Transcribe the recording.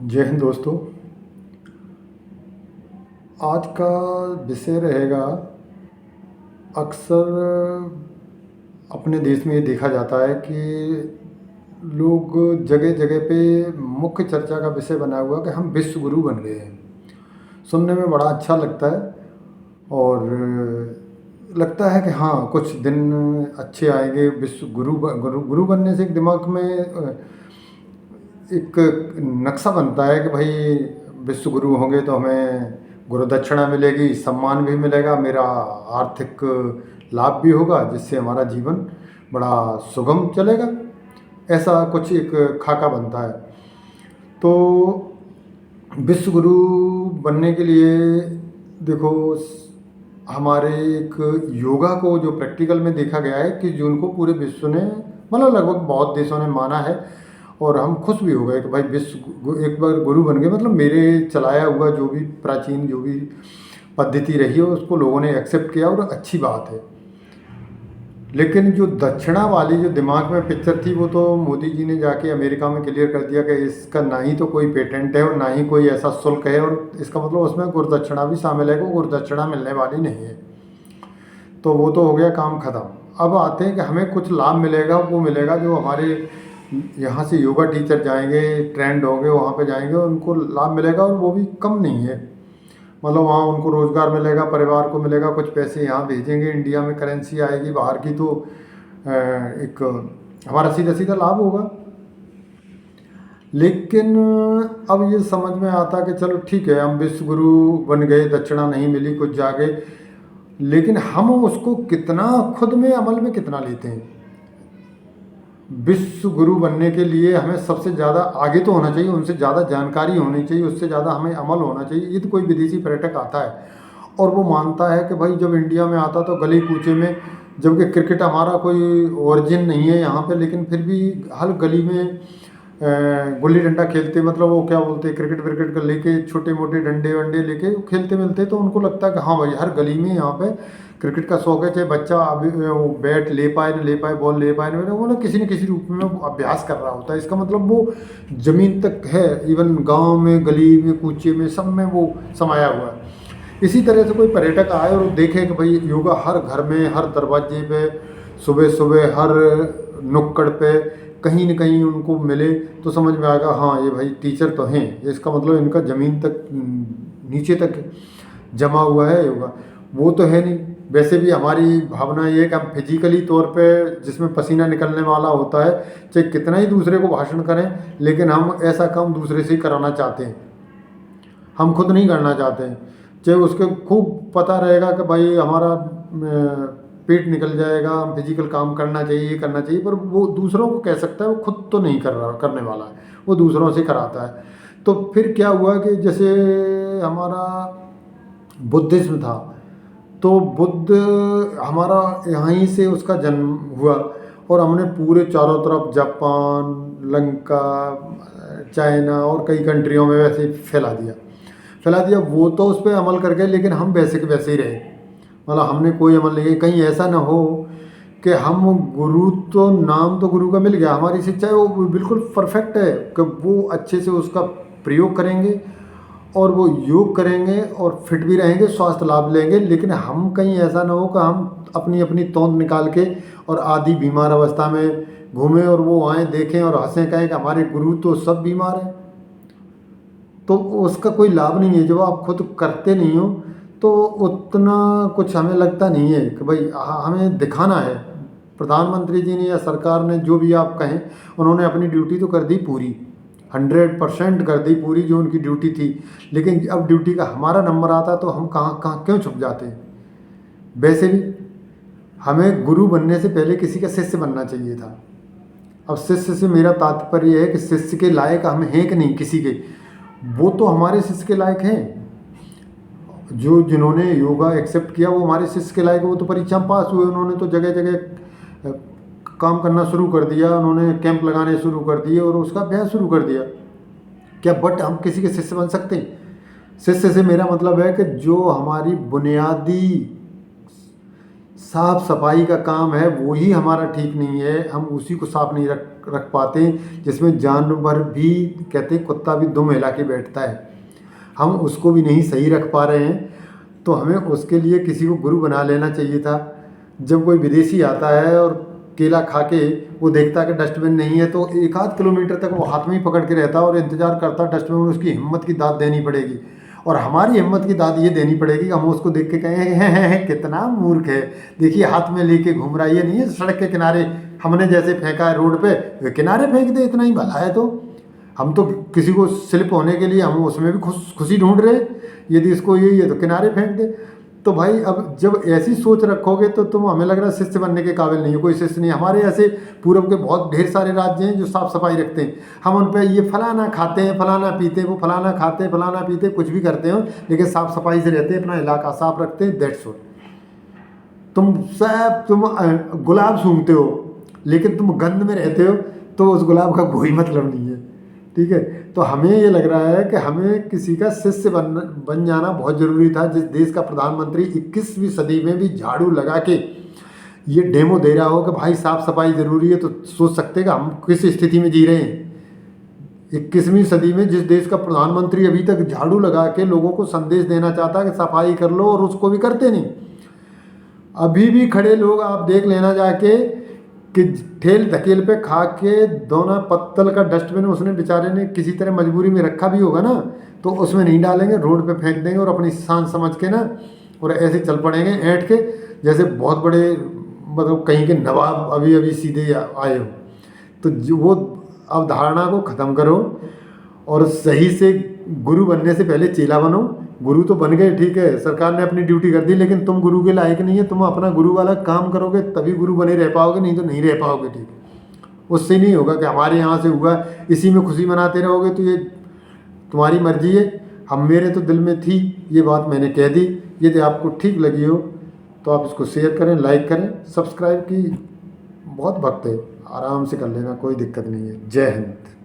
जय हिंद दोस्तों। आज का विषय रहेगा। अक्सर अपने देश में ये देखा जाता है कि लोग जगह जगह पे मुख्य चर्चा का विषय बना हुआ कि हम विश्व गुरु बन गए हैं। सुनने में बड़ा अच्छा लगता है और लगता है कि हाँ, कुछ दिन अच्छे आएंगे। विश्व गुरु गुरु गुरु बनने से एक दिमाग में एक नक्शा बनता है कि भाई विश्व गुरु होंगे तो हमें गुरु दक्षिणा मिलेगी, सम्मान भी मिलेगा, मेरा आर्थिक लाभ भी होगा, जिससे हमारा जीवन बड़ा सुगम चलेगा। ऐसा कुछ एक खाका बनता है। तो विश्व गुरु बनने के लिए देखो, हमारे एक योगा को जो प्रैक्टिकल में देखा गया है कि जो उनको पूरे विश्व ने, मतलब लगभग बहुत देशों ने माना है और हम खुश भी हो गए कि भाई एक बार गुरु बन गए। मतलब मेरे चलाया हुआ जो भी प्राचीन जो भी पद्धति रही है उसको लोगों ने एक्सेप्ट किया और अच्छी बात है। लेकिन जो दक्षिणा वाली जो दिमाग में पिक्चर थी वो तो मोदी जी ने जाके अमेरिका में क्लियर कर दिया कि इसका ना ही तो कोई पेटेंट है और ना ही कोई ऐसा शुल्क है, और इसका मतलब उसमें गुरुदक्षिणा भी शामिल है कि गुरुदक्षिणा मिलने वाली नहीं है। तो वो तो हो गया काम ख़त्म। अब आते हैं कि हमें कुछ लाभ मिलेगा, वो मिलेगा जो हमारे यहाँ से योगा टीचर जाएंगे, ट्रेंड होंगे, वहाँ पे जाएंगे, उनको लाभ मिलेगा और वो भी कम नहीं है। मतलब वहाँ उनको रोज़गार मिलेगा, परिवार को मिलेगा, कुछ पैसे यहाँ भेजेंगे, इंडिया में करेंसी आएगी बाहर की, तो एक हमारा सीधा सीधा लाभ होगा। लेकिन अब ये समझ में आता कि चलो ठीक है, हम विश्व गुरु बन गए, दक्षिणा नहीं मिली, कुछ जागे, लेकिन हम उसको कितना खुद में अमल में कितना लेते हैं। विश्व गुरु बनने के लिए हमें सबसे ज़्यादा आगे तो होना चाहिए, उनसे ज़्यादा जानकारी होनी चाहिए, उससे ज़्यादा हमें अमल होना चाहिए। ये तो कोई विदेशी पर्यटक आता है और वो मानता है कि भाई जब इंडिया में आता तो गली कूचे में, जबकि क्रिकेट हमारा कोई ओरिजिन नहीं है यहाँ पे, लेकिन फिर भी हर गली में गुल्ली डंडा खेलते, मतलब वो क्या बोलते हैं, क्रिकेट विकेट का लेके छोटे मोटे डंडे वंडे लेके खेलते मिलते, तो उनको लगता है कि हाँ भाई हर गली में यहाँ पे क्रिकेट का शौक है। चाहे बच्चा अभी वो बैट ले पाए न ले पाए, बॉल ले पाए न, वो ना किसी न किसी रूप में वो अभ्यास कर रहा होता है। इसका मतलब वो ज़मीन तक है, इवन गांव में, गली में, कूचे में, सब में वो समाया हुआ है। इसी तरह से कोई पर्यटक आए और देखे कि भाई योगा हर घर में, हर दरवाजे पे, सुबह सुबह हर नुक्कड़ पे कहीं न कहीं उनको मिले, तो समझ में आएगा हाँ ये भाई टीचर तो हैं, इसका मतलब इनका ज़मीन तक नीचे तक जमा हुआ है योगा। वो तो है नहीं। वैसे भी हमारी भावना ये है कि हम फिजिकली तौर पे, जिसमें पसीना निकलने वाला होता है, चाहे कितना ही दूसरे को भाषण करें, लेकिन हम ऐसा काम दूसरे से ही कराना चाहते हैं, हम खुद नहीं करना चाहते हैं। चाहे उसके खूब पता रहेगा कि भाई हमारा पेट निकल जाएगा, हम फिजिकल काम करना चाहिए, ये करना चाहिए, पर वो दूसरों को कह सकता है, वो खुद तो नहीं कर रहा, करने वाला है, वो दूसरों से कराता है। तो फिर क्या हुआ कि जैसे हमारा बुद्धिज्म था, तो बुद्ध हमारा यहीं से उसका जन्म हुआ, और हमने पूरे चारों तरफ जापान, लंका, चाइना और कई कंट्रियों में वैसे ही फैला दिया। वो तो उस पर अमल कर गए, लेकिन हम वैसे के वैसे ही रहे। मतलब हमने कोई अमल नहीं किया। कहीं ऐसा ना हो कि हम गुरु, तो नाम तो गुरु का मिल गया, हमारी शिक्षा है वो बिल्कुल परफेक्ट है कि वो अच्छे से उसका प्रयोग करेंगे और वो योग करेंगे और फिट भी रहेंगे, स्वास्थ्य लाभ लेंगे, लेकिन हम कहीं ऐसा ना हो कि हम अपनी अपनी तोंद निकाल के और आधी बीमार अवस्था में घूमें और वो आएँ देखें और हंसें, कहें कि हमारे गुरु तो सब बीमार हैं। तो उसका कोई लाभ नहीं है। जब आप खुद करते नहीं हो तो उतना कुछ हमें लगता नहीं है कि भाई हमें दिखाना है। प्रधानमंत्री जी ने या सरकार ने, जो भी आप कहें, उन्होंने अपनी ड्यूटी तो कर दी पूरी, 100% कर दी पूरी जो उनकी ड्यूटी थी। लेकिन अब ड्यूटी का हमारा नंबर आता तो हम कहाँ कहाँ क्यों छुप जाते हैं। वैसे भी हमें गुरु बनने से पहले किसी का शिष्य बनना चाहिए था। अब शिष्य से मेरा तात्पर्य है कि शिष्य के लायक हम हैं कि नहीं किसी के, वो तो हमारे शिष्य के लायक हैं। जो जिन्होंने योगा एक्सेप्ट किया वो हमारे शिष्य के लायक, वो तो परीक्षा में पास हुए, उन्होंने तो जगह जगह काम करना शुरू कर दिया, उन्होंने कैंप लगाने शुरू कर दिए और उसका अभ्यास शुरू कर दिया। क्या बट हम किसी के शिष्य बन सकते हैं? शिष्य से मेरा मतलब है कि जो हमारी बुनियादी साफ सफाई का काम है वो ही हमारा ठीक नहीं है, हम उसी को साफ नहीं रख रख पाते जिसमें जानवर भी, कहते हैं कुत्ता भी दुम हिला के बैठता है, हम उसको भी नहीं सही रख पा रहे हैं। तो हमें उसके लिए किसी को गुरु बना लेना चाहिए था। जब कोई विदेशी आता है और केला खा के वो देखता है कि डस्टबिन नहीं है तो 1 आध किलोमीटर तक वो हाथ में ही पकड़ के रहता है और इंतज़ार करता है डस्टबिन में। उसकी हिम्मत की दाद देनी पड़ेगी और हमारी हिम्मत की दाद ये देनी पड़ेगी कि हम उसको देख के कहें हैं कितना मूर्ख है, देखिए हाथ में लेके घूम रहा है, ये नहीं है सड़क के किनारे हमने जैसे फेंका है रोड पे वे किनारे फेंक दे, इतना ही भला है। तो हम तो किसी को स्लिप होने के लिए हम उसमें भी खुशी ढूंढ रहे हैं, यदि इसको यही है तो किनारे फेंक दे। तो भाई अब जब ऐसी सोच रखोगे तो तुम, हमें लग रहा है शिष्य बनने के काबिल नहीं हो, कोई शिष्य नहीं। हमारे ऐसे पूर्व के बहुत ढेर सारे राज्य हैं जो साफ़ सफाई रखते हैं, हम उन पे ये फलाना खाते हैं फलाना पीते हैं, वो फलाना खाते हैं फलाना पीते कुछ भी करते हो लेकिन साफ़ सफाई से रहते हैं, अपना इलाका साफ रखते हैं, दैट्स ऑल। तुम गुलाब सूंघते हो लेकिन तुम गंध में रहते हो तो उस गुलाब का कोई मतलब नहीं है, ठीक है। तो हमें ये लग रहा है कि हमें किसी का शिष्य बन जाना बहुत ज़रूरी था। जिस देश का प्रधानमंत्री 21वीं सदी में भी झाड़ू लगा के ये डेमो दे रहा हो कि भाई साफ़ सफाई ज़रूरी है, तो सोच सकते हैं कि हम किस स्थिति में जी रहे हैं। 21वीं सदी में जिस देश का प्रधानमंत्री अभी तक झाड़ू लगा के लोगों को संदेश देना चाहता है कि सफाई कर लो और उसको भी करते नहीं। अभी भी खड़े लोग आप देख लेना जाके कि ठेल धकेल पे खा के दोना पत्तल का डस्टबिन उसने बेचारे ने किसी तरह मजबूरी में रखा भी होगा ना, तो उसमें नहीं डालेंगे, रोड पे फेंक देंगे और अपनी शान समझ के ना और ऐसे चल पड़ेंगे ऐंठ के जैसे बहुत बड़े मतलब कहीं के नवाब अभी अभी सीधे आए हो। तो जो वो अवधारणा को ख़त्म करो और सही से गुरु बनने से पहले चेला बनो। गुरु तो बन गए, ठीक है, सरकार ने अपनी ड्यूटी कर दी, लेकिन तुम गुरु के लायक नहीं है। तुम अपना गुरु वाला काम करोगे तभी गुरु बने रह पाओगे, नहीं तो नहीं रह पाओगे, ठीक है। उससे नहीं होगा कि हमारे यहाँ से हुआ इसी में खुशी मनाते रहोगे, तो ये तुम्हारी मर्जी है। हम मेरे तो दिल में थी ये बात, मैंने कह दी। यदि आपको ठीक लगी हो तो आप इसको शेयर करें, लाइक करें, सब्सक्राइब की बहुत वक्त है, आराम से कर लेना, कोई दिक्कत नहीं है। जय हिंद।